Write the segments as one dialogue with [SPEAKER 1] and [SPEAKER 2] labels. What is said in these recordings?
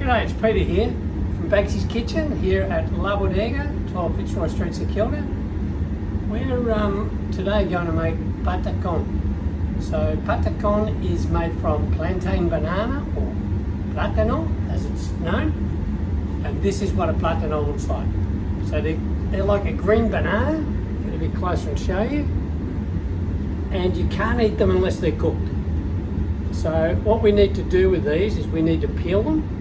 [SPEAKER 1] G'day, it's Peter here from Bagsy's Kitchen here at La Bodega, 12 Fitzroy Street, St Kilda. We're today going to make Patacon. So Patacon is made from plantain banana, or platano as it's known, and this is what a platano looks like. So they're like a green banana. Get a bit closer and show you. And you can't eat them unless they're cooked. So what we need to do with these is we need to peel them,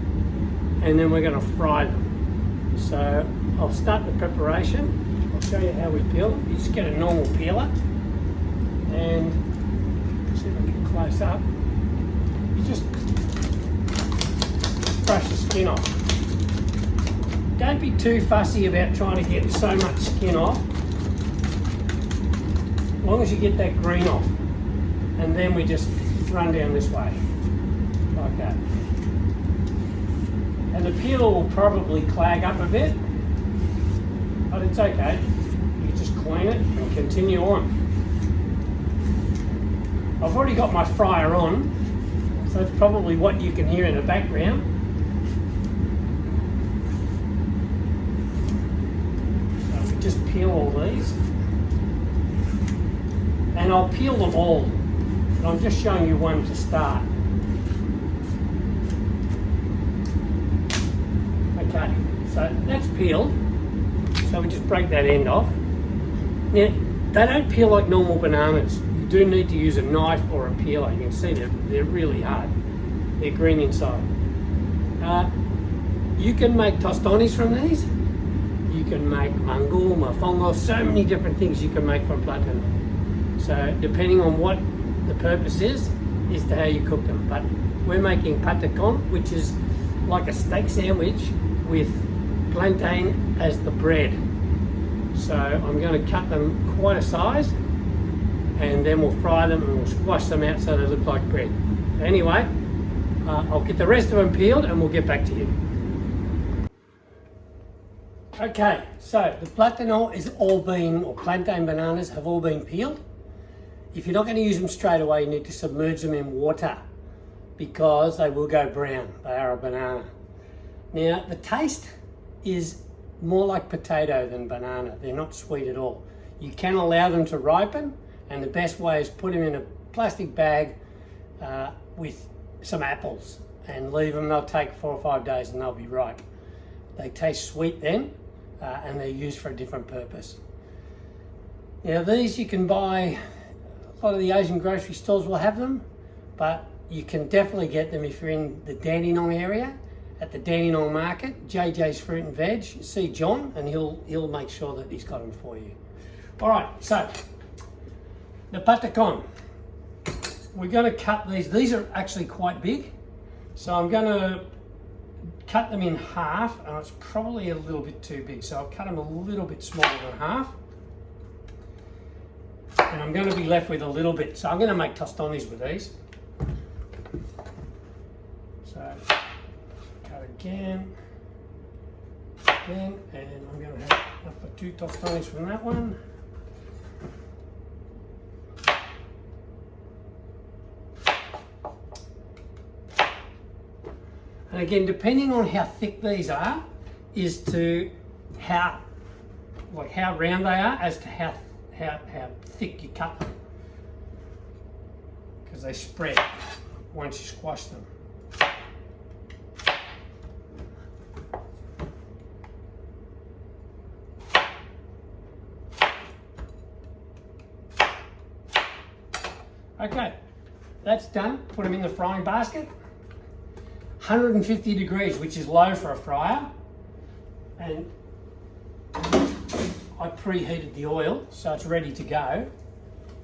[SPEAKER 1] and then we're going to fry them. So I'll start the preparation. I'll show you how we peel them. You just get a normal peeler, and see if I can get close up. You just brush the skin off. Don't be too fussy about trying to get so much skin off, as long as you get that green off. And then we just run down this way, like that. And the peeler will probably clag up a bit, but it's okay. You just clean it and continue on. I've already got my fryer on, so it's probably what you can hear in the background. So we just peel all these, and I'll peel them all, but I'm just showing you one to start. Okay, so that's peeled, so we just break that end off. Now, they don't peel like normal bananas. You do need to use a knife or a peeler. You can see they're really hard. They're green inside. You can make tostones from these. You can make mangul, mofongo, so many different things you can make from platano. So depending on what the purpose is to how you cook them. But we're making patacon, which is like a steak sandwich with plantain as the bread. So I'm going to cut them quite a size, and then we'll fry them and we'll squash them out so they look like bread. Anyway, I'll get the rest of them peeled and we'll get back to you. Okay, so the platano is all been, or plantain bananas have all been peeled. If you're not going to use them straight away, you need to submerge them in water because they will go brown. They are a banana. Now, the taste is more like potato than banana. They're not sweet at all. You can allow them to ripen, and the best way is put them in a plastic bag with some apples and leave them. They'll take 4 or 5 days and they'll be ripe. They taste sweet then, and they're used for a different purpose. Now, these you can buy, a lot of the Asian grocery stores will have them, but you can definitely get them if you're in the Dandenong area. At the Dandenong market, JJ's Fruit and Veg, see John, and he'll make sure that he's got them for you. All right, so the patacon. We're going to cut these. These are actually quite big, so I'm going to cut them in half, and it's probably a little bit too big, so I'll cut them a little bit smaller than half. And I'm going to be left with a little bit, so I'm going to make tostones with these. So cut again, and I'm going to have enough for 2 tostones from that one. And again, depending on how thick these are, is to how round they are, as to how thick you cut them, because they spread once you squash them. Okay, that's done. Put them in the frying basket. 150 degrees, which is low for a fryer. And I preheated the oil, so it's ready to go.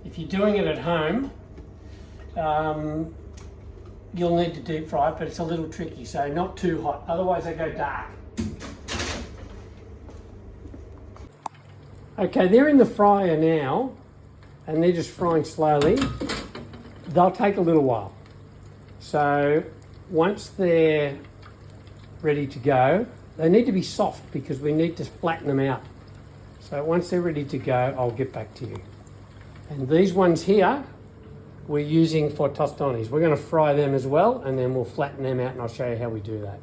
[SPEAKER 1] If you're doing it at home, you'll need to deep fry it, but it's a little tricky, so not too hot, otherwise they go dark. Okay, they're in the fryer now, and they're just frying slowly. They'll take a little while. So once they're ready to go, they need to be soft because we need to flatten them out. So once they're ready to go, I'll get back to you. And these ones here, we're using for tostones. We're going to fry them as well, and then we'll flatten them out, and I'll show you how we do that.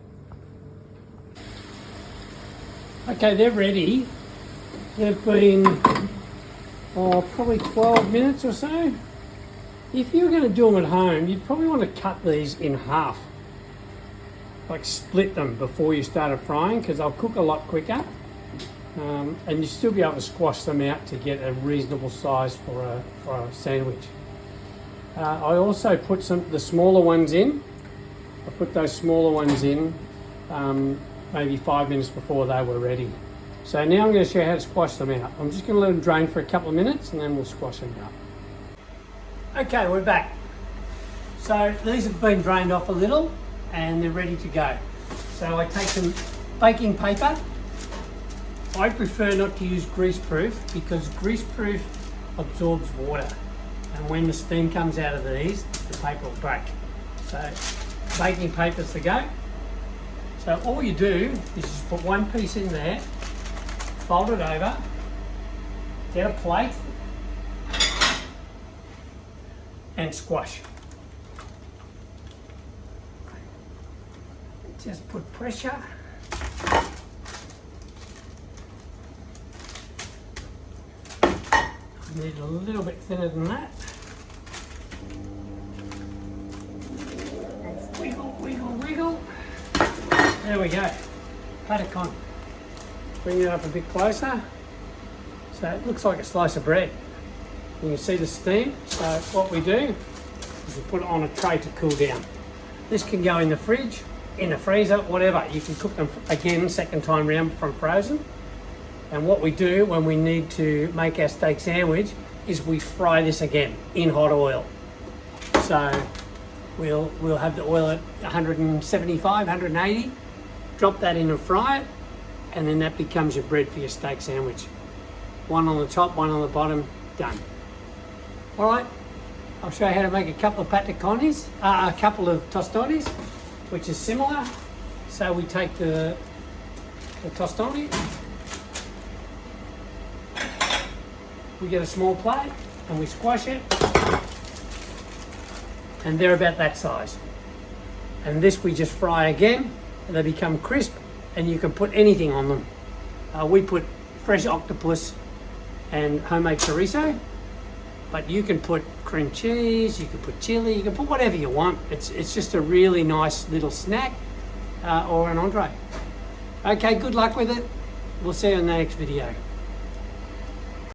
[SPEAKER 1] Okay, they're ready. They've been probably 12 minutes or so. If you're going to do them at home, you'd probably want to cut these in half. Like split them before you started frying, because they'll cook a lot quicker. And you'll still be able to squash them out to get a reasonable size for a sandwich. I also put the smaller ones in. I put those smaller ones in maybe 5 minutes before they were ready. So now I'm going to show you how to squash them out. I'm just going to let them drain for a couple of minutes and then we'll squash them out. Okay, we're back. So these have been drained off a little and they're ready to go. So I take some baking paper. I prefer not to use greaseproof because greaseproof absorbs water. And when the steam comes out of these, the paper will break. So baking paper's the go. So all you do is just put one piece in there, fold it over, get a plate, and squash. Just put pressure. I need a little bit thinner than that. Wiggle, wiggle, wiggle. There we go. Patacon. Bring it up a bit closer. So it looks like a slice of bread. You can see the steam. So what we do is we put it on a tray to cool down. This can go in the fridge, in the freezer, whatever. You can cook them again second time round from frozen. And what we do when we need to make our steak sandwich is we fry this again in hot oil. So we'll have the oil at 175, 180, drop that in and fry it, and then that becomes your bread for your steak sandwich. One on the top, one on the bottom, done. All right, I'll show you how to make a couple of patacones, a couple of tostones, which is similar. So we take the tostone, we get a small plate and we squash it, and they're about that size. And this we just fry again, and they become crisp, and you can put anything on them. We put fresh octopus and homemade chorizo, but you can put cream cheese, you can put chili, you can put whatever you want. It's just a really nice little snack or an entree. Okay, good luck with it. We'll see you in the next video.